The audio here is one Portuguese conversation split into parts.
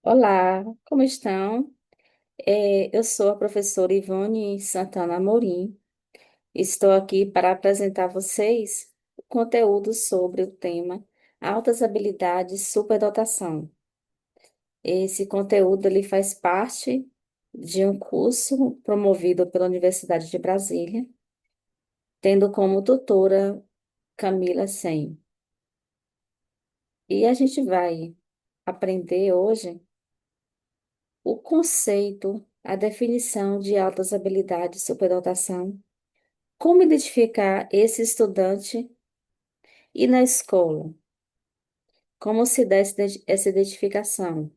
Olá, como estão? Eu sou a professora Ivone Santana Amorim. Estou aqui para apresentar a vocês o conteúdo sobre o tema Altas Habilidades Superdotação. Esse conteúdo ele faz parte de um curso promovido pela Universidade de Brasília, tendo como tutora Camila Sen. E a gente vai aprender hoje o conceito, a definição de altas habilidades superdotação. Como identificar esse estudante e na escola? Como se dá essa identificação?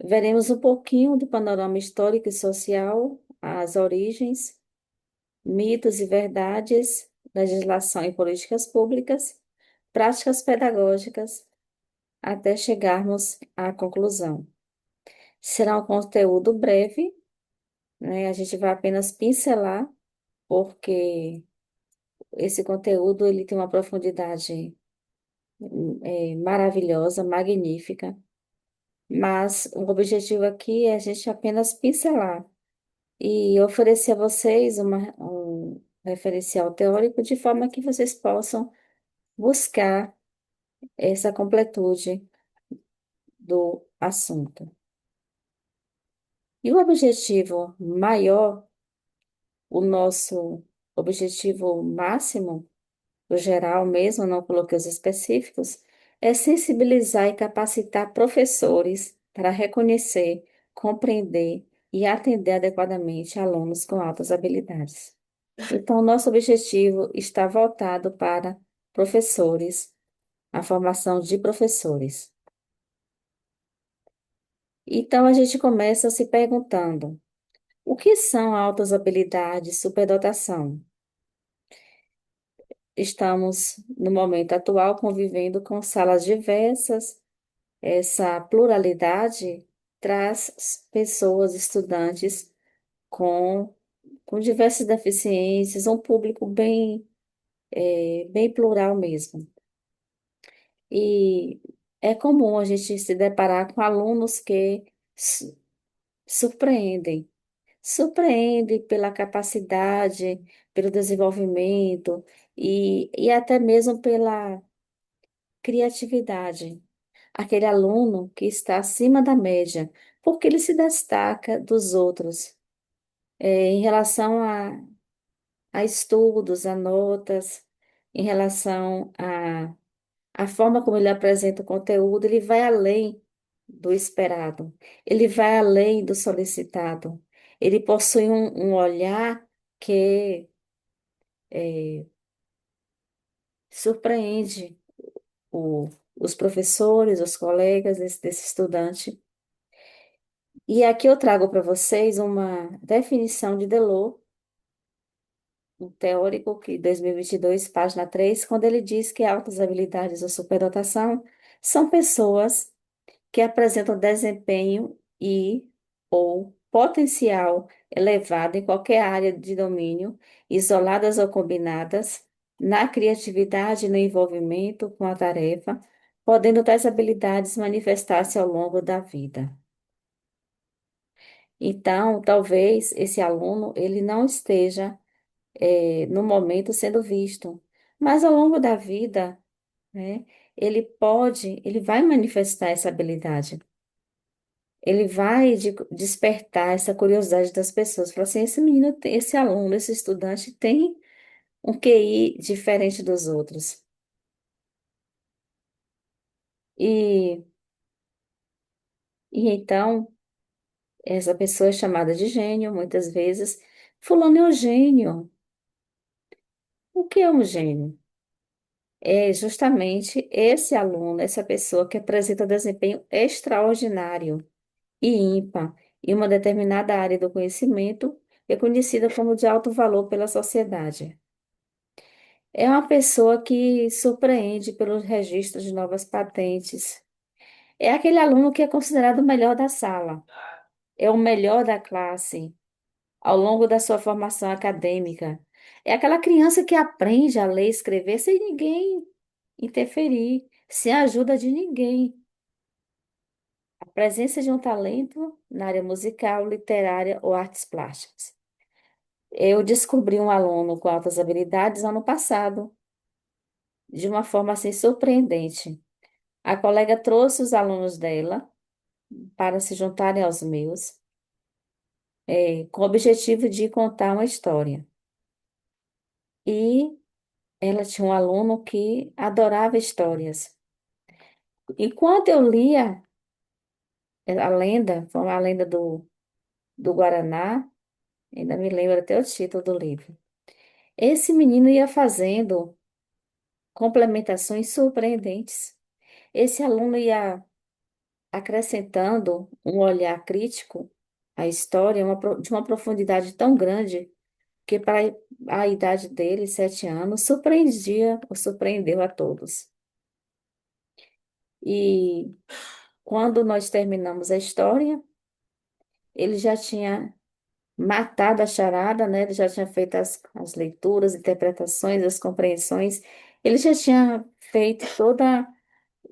Veremos um pouquinho do panorama histórico e social, as origens, mitos e verdades, legislação e políticas públicas, práticas pedagógicas, até chegarmos à conclusão. Será um conteúdo breve, né? A gente vai apenas pincelar, porque esse conteúdo ele tem uma profundidade maravilhosa, magnífica, mas o objetivo aqui é a gente apenas pincelar e oferecer a vocês um referencial teórico de forma que vocês possam buscar essa completude do assunto. E o objetivo maior, o nosso objetivo máximo, o geral mesmo, não coloquei os específicos, é sensibilizar e capacitar professores para reconhecer, compreender e atender adequadamente alunos com altas habilidades. Então, nosso objetivo está voltado para professores, a formação de professores. Então, a gente começa se perguntando: o que são altas habilidades, superdotação? Estamos, no momento atual, convivendo com salas diversas. Essa pluralidade traz pessoas, estudantes com, com diversas deficiências, um público bem plural mesmo. E é comum a gente se deparar com alunos que surpreendem, surpreendem pela capacidade, pelo desenvolvimento e até mesmo pela criatividade. Aquele aluno que está acima da média, porque ele se destaca dos outros, em relação a estudos, a notas, em relação a forma como ele apresenta o conteúdo, ele vai além do esperado, ele vai além do solicitado, ele possui um olhar que surpreende os professores, os colegas desse estudante. E aqui eu trago para vocês uma definição de Delors, um teórico que 2022, página 3, quando ele diz que altas habilidades ou superdotação são pessoas que apresentam desempenho e ou potencial elevado em qualquer área de domínio, isoladas ou combinadas, na criatividade e no envolvimento com a tarefa, podendo tais habilidades manifestar-se ao longo da vida. Então, talvez esse aluno ele não esteja no momento sendo visto, mas ao longo da vida, né, ele vai manifestar essa habilidade. Ele vai despertar essa curiosidade das pessoas. Falar assim, esse menino, esse aluno, esse estudante tem um QI diferente dos outros. E, e então, essa pessoa é chamada de gênio, muitas vezes. Fulano é um gênio. O que é um gênio? É justamente esse aluno, essa pessoa que apresenta desempenho extraordinário e ímpar em uma determinada área do conhecimento, é conhecida como de alto valor pela sociedade. É uma pessoa que surpreende pelos registros de novas patentes. É aquele aluno que é considerado o melhor da sala, é o melhor da classe ao longo da sua formação acadêmica. É aquela criança que aprende a ler e escrever sem ninguém interferir, sem a ajuda de ninguém. Presença de um talento na área musical, literária ou artes plásticas. Eu descobri um aluno com altas habilidades ano passado, de uma forma assim surpreendente. A colega trouxe os alunos dela para se juntarem aos meus, com o objetivo de contar uma história. E ela tinha um aluno que adorava histórias. Enquanto eu lia a lenda, foi uma lenda do Guaraná, ainda me lembro até o título do livro. Esse menino ia fazendo complementações surpreendentes. Esse aluno ia acrescentando um olhar crítico à história, de uma profundidade tão grande que para a idade dele, 7 anos, surpreendia ou surpreendeu a todos. E quando nós terminamos a história, ele já tinha matado a charada, né? Ele já tinha feito as leituras, interpretações, as compreensões. Ele já tinha feito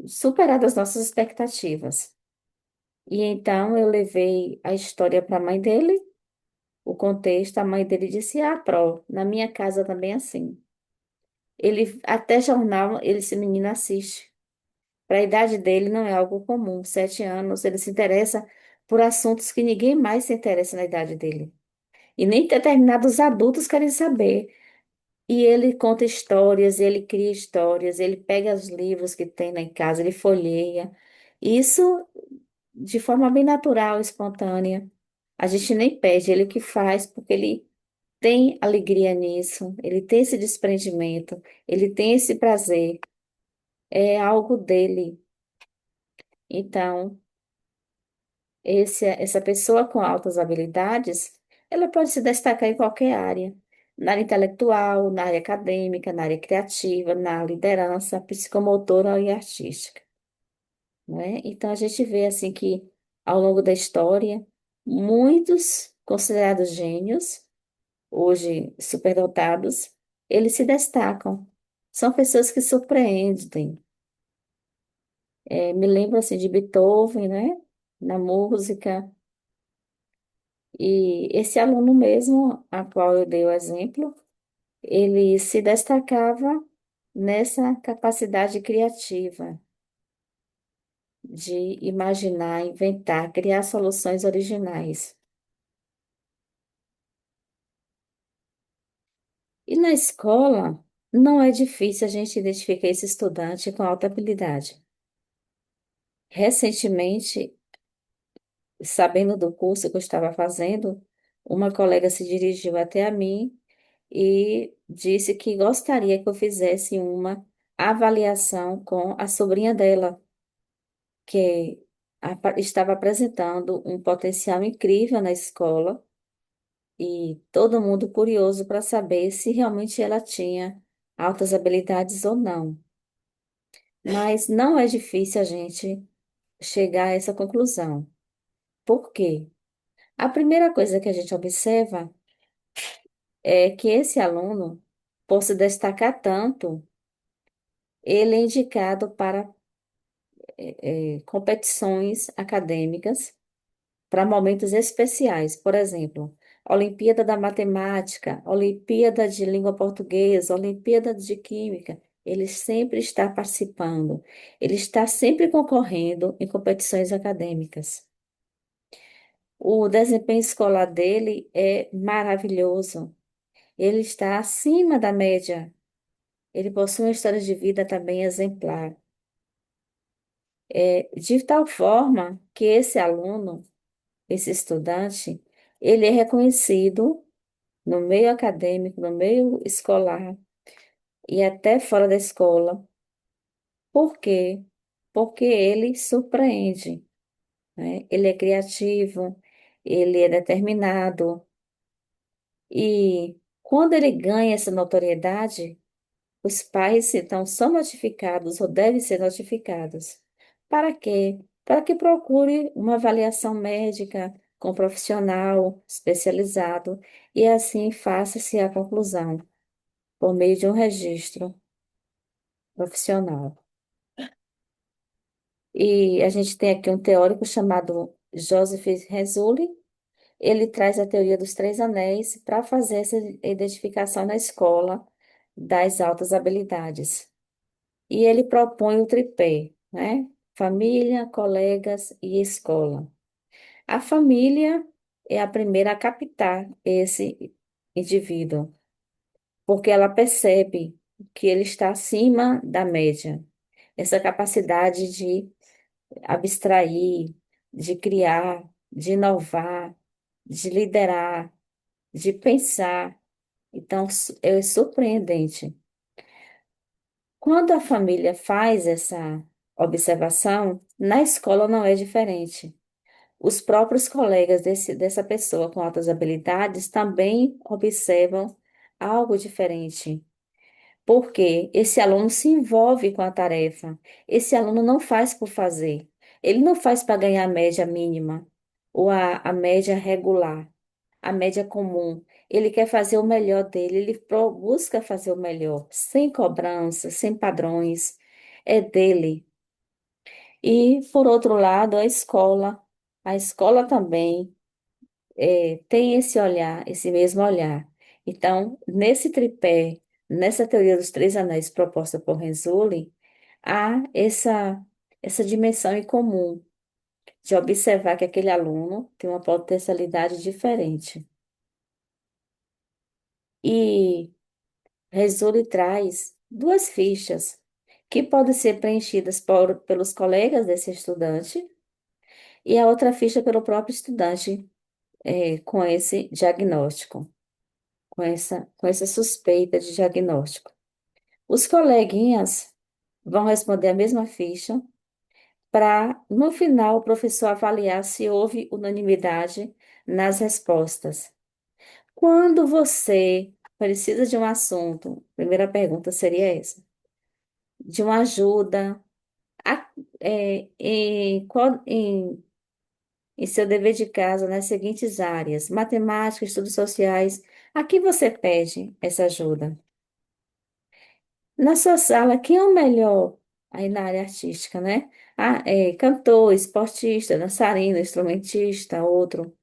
superado as nossas expectativas. E então eu levei a história para a mãe dele, o contexto, a mãe dele disse: Ah, na minha casa também é assim. Ele, até jornal, esse menino assiste. Para a idade dele não é algo comum, 7 anos, ele se interessa por assuntos que ninguém mais se interessa na idade dele. E nem determinados adultos querem saber. E ele conta histórias, ele cria histórias, ele pega os livros que tem lá em casa, ele folheia. Isso de forma bem natural, espontânea. A gente nem pede, ele que faz, porque ele tem alegria nisso, ele tem esse desprendimento, ele tem esse prazer, é algo dele. Então, essa pessoa com altas habilidades, ela pode se destacar em qualquer área, na área intelectual, na área acadêmica, na área criativa, na liderança, psicomotora e artística, né? Então, a gente vê assim que, ao longo da história, muitos considerados gênios, hoje superdotados, eles se destacam. São pessoas que surpreendem. Me lembro assim de Beethoven, né? Na música. E esse aluno mesmo, a qual eu dei o exemplo, ele se destacava nessa capacidade criativa de imaginar, inventar, criar soluções originais. E na escola, não é difícil a gente identificar esse estudante com alta habilidade. Recentemente, sabendo do curso que eu estava fazendo, uma colega se dirigiu até a mim e disse que gostaria que eu fizesse uma avaliação com a sobrinha dela, que estava apresentando um potencial incrível na escola e todo mundo curioso para saber se realmente ela tinha altas habilidades ou não. Mas não é difícil a gente chegar a essa conclusão. Por quê? A primeira coisa que a gente observa é que esse aluno, por se destacar tanto, ele é indicado para competições acadêmicas, para momentos especiais. Por exemplo, Olimpíada da Matemática, Olimpíada de Língua Portuguesa, Olimpíada de Química. Ele sempre está participando, ele está sempre concorrendo em competições acadêmicas. O desempenho escolar dele é maravilhoso. Ele está acima da média. Ele possui uma história de vida também exemplar. De tal forma que esse aluno, esse estudante, ele é reconhecido no meio acadêmico, no meio escolar e até fora da escola. Por quê? Porque ele surpreende, né? Ele é criativo, ele é determinado e quando ele ganha essa notoriedade, os pais então são notificados ou devem ser notificados. Para quê? Para que procure uma avaliação médica com um profissional especializado e assim faça-se a conclusão por meio de um registro profissional. E a gente tem aqui um teórico chamado Joseph Renzulli. Ele traz a teoria dos três anéis para fazer essa identificação na escola das altas habilidades. E ele propõe o tripé, né? Família, colegas e escola. A família é a primeira a captar esse indivíduo, porque ela percebe que ele está acima da média. Essa capacidade de abstrair, de criar, de inovar, de liderar, de pensar. Então, é surpreendente. Quando a família faz essa observação, na escola não é diferente. Os próprios colegas dessa pessoa com altas habilidades também observam algo diferente. Porque esse aluno se envolve com a tarefa. Esse aluno não faz por fazer. Ele não faz para ganhar a média mínima ou a média regular, a média comum. Ele quer fazer o melhor dele, ele busca fazer o melhor, sem cobrança, sem padrões. É dele. E, por outro lado, a escola também tem esse olhar, esse mesmo olhar. Então, nesse tripé, nessa teoria dos três anéis proposta por Renzulli, há essa dimensão em comum de observar que aquele aluno tem uma potencialidade diferente. E Renzulli traz duas fichas que podem ser preenchidas pelos colegas desse estudante e a outra ficha pelo próprio estudante, com esse diagnóstico, com essa suspeita de diagnóstico. Os coleguinhas vão responder a mesma ficha para, no final, o professor avaliar se houve unanimidade nas respostas. Quando você precisa de um assunto, a primeira pergunta seria essa, de uma ajuda, a- em seu dever de casa nas seguintes áreas: matemática, estudos sociais, a que você pede essa ajuda? Na sua sala, quem é o melhor aí na área artística, né? Cantor, esportista, dançarino, instrumentista, outro.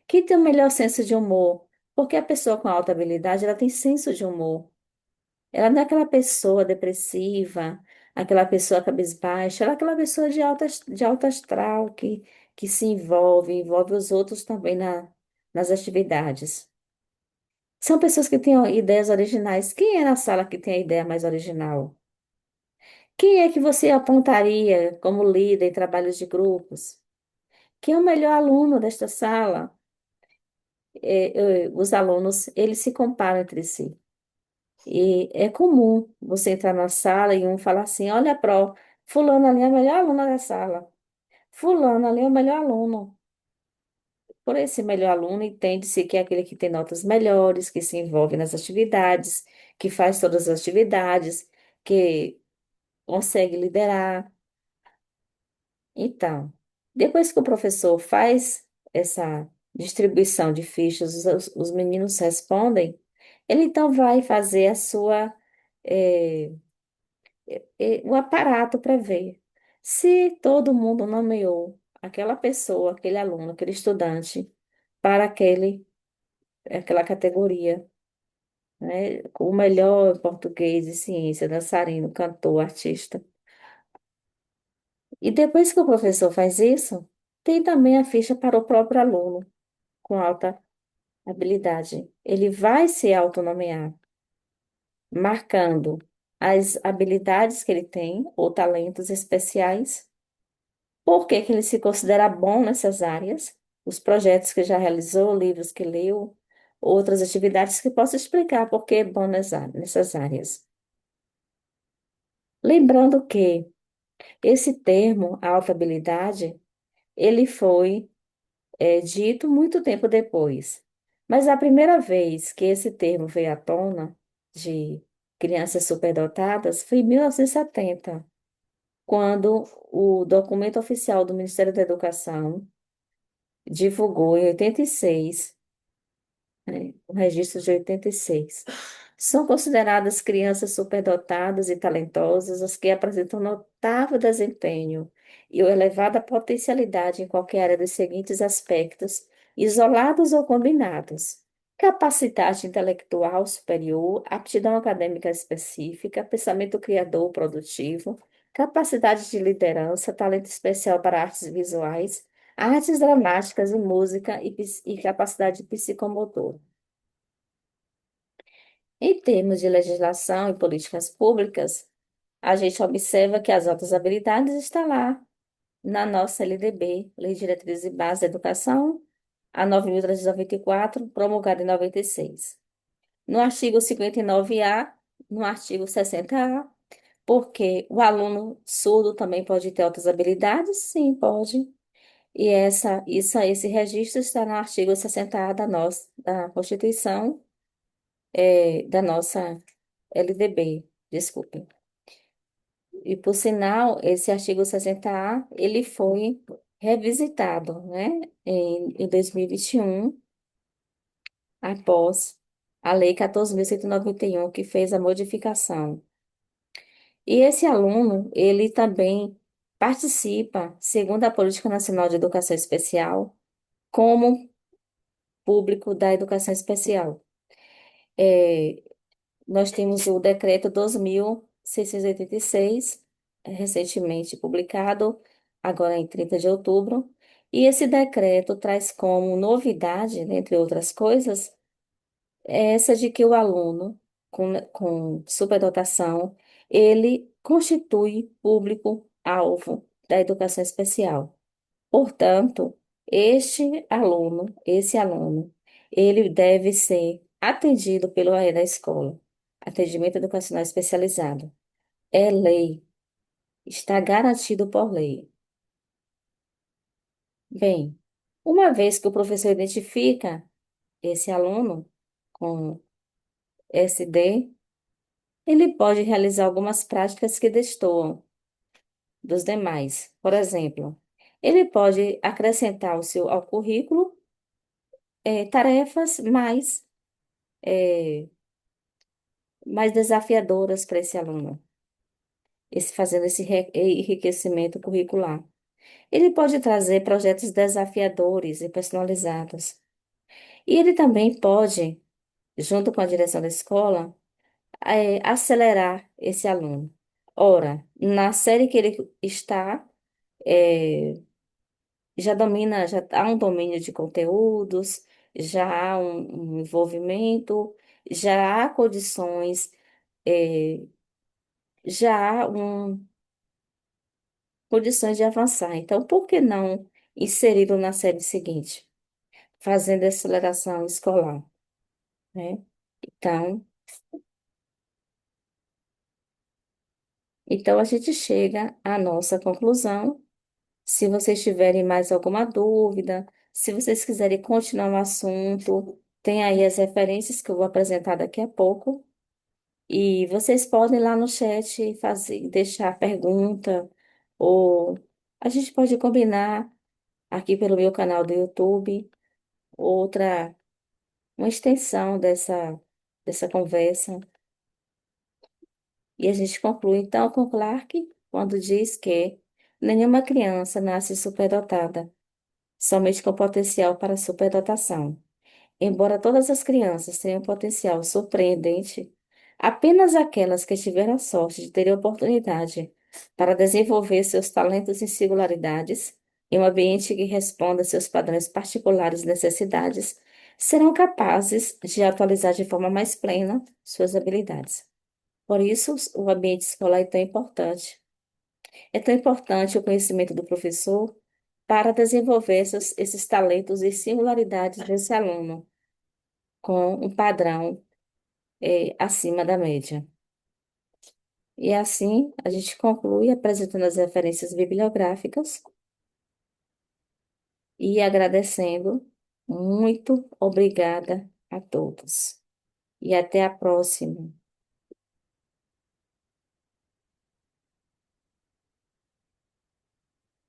Quem tem o melhor senso de humor? Porque a pessoa com alta habilidade, ela tem senso de humor. Ela não é aquela pessoa depressiva, aquela pessoa cabisbaixa, ela é aquela pessoa de alto astral que se envolve os outros também nas atividades. São pessoas que têm ideias originais. Quem é na sala que tem a ideia mais original? Quem é que você apontaria como líder em trabalhos de grupos? Quem é o melhor aluno desta sala? Os alunos, eles se comparam entre si. E é comum você entrar na sala e um falar assim, olha, fulano ali é a melhor aluna da sala. Fulano ali é o melhor aluno. Por esse melhor aluno, entende-se que é aquele que tem notas melhores, que se envolve nas atividades, que faz todas as atividades, que consegue liderar. Então, depois que o professor faz essa distribuição de fichas, os meninos respondem, ele então vai fazer eh, o aparato para ver se todo mundo nomeou aquela pessoa, aquele aluno, aquele estudante para aquela categoria, né? O melhor em português e ciência, dançarino, cantor, artista. E depois que o professor faz isso, tem também a ficha para o próprio aluno com alta habilidade. Ele vai se autonomear, marcando as habilidades que ele tem ou talentos especiais, por que que ele se considera bom nessas áreas, os projetos que já realizou, livros que leu, outras atividades que possa explicar por que é bom nessas áreas. Lembrando que esse termo, alta habilidade, ele foi dito muito tempo depois. Mas a primeira vez que esse termo veio à tona, de crianças superdotadas, foi em 1970, quando o documento oficial do Ministério da Educação divulgou em 86, né, o registro de 86. São consideradas crianças superdotadas e talentosas as que apresentam notável desempenho e uma elevada potencialidade em qualquer área dos seguintes aspectos, isolados ou combinados: capacidade intelectual superior, aptidão acadêmica específica, pensamento criador produtivo, capacidade de liderança, talento especial para artes visuais, artes dramáticas e música e capacidade psicomotora. Em termos de legislação e políticas públicas, a gente observa que as altas habilidades estão lá na nossa LDB, Lei de Diretrizes e Bases da Educação, a 9.394, promulgada em 96. No artigo 59A, no artigo 60A, porque o aluno surdo também pode ter altas habilidades? Sim, pode. E esse registro está no artigo 60A da Constituição, da nossa LDB, desculpe. E, por sinal, esse artigo 60A, ele foi revisitado, né, em 2021, após a Lei 14.191, que fez a modificação. E esse aluno, ele também participa, segundo a Política Nacional de Educação Especial, como público da educação especial. É, Nós temos o decreto 2.686, recentemente publicado, agora em 30 de outubro, e esse decreto traz como novidade, né, entre outras coisas, essa de que o aluno com superdotação, ele constitui público-alvo da educação especial. Portanto, esse aluno, ele deve ser atendido pelo AE da escola, atendimento educacional especializado. É lei, está garantido por lei. Bem, uma vez que o professor identifica esse aluno com SD, ele pode realizar algumas práticas que destoam dos demais. Por exemplo, ele pode acrescentar ao currículo tarefas eh, mais desafiadoras para esse aluno, fazendo esse enriquecimento curricular. Ele pode trazer projetos desafiadores e personalizados. E ele também pode, junto com a direção da escola, acelerar esse aluno. Ora, na série que ele está, eh, já há um domínio de conteúdos, já há um envolvimento, já há condições, eh, já há condições de avançar. Então, por que não inseri-lo na série seguinte, fazendo a aceleração escolar, né? Então, então a gente chega à nossa conclusão. Se vocês tiverem mais alguma dúvida, se vocês quiserem continuar o assunto, tem aí as referências que eu vou apresentar daqui a pouco. E vocês podem lá no chat deixar pergunta, ou a gente pode combinar aqui pelo meu canal do YouTube, outra, uma extensão dessa conversa. E a gente conclui então com Clark quando diz que nenhuma criança nasce superdotada, somente com potencial para superdotação. Embora todas as crianças tenham um potencial surpreendente, apenas aquelas que tiveram a sorte de ter a oportunidade para desenvolver seus talentos e singularidades em um ambiente que responda a seus padrões particulares e necessidades serão capazes de atualizar de forma mais plena suas habilidades. Por isso, o ambiente escolar é tão importante. É tão importante o conhecimento do professor para desenvolver esses talentos e singularidades desse aluno com um padrão acima da média. E assim, a gente conclui apresentando as referências bibliográficas e agradecendo. Muito obrigada a todos. E até a próxima.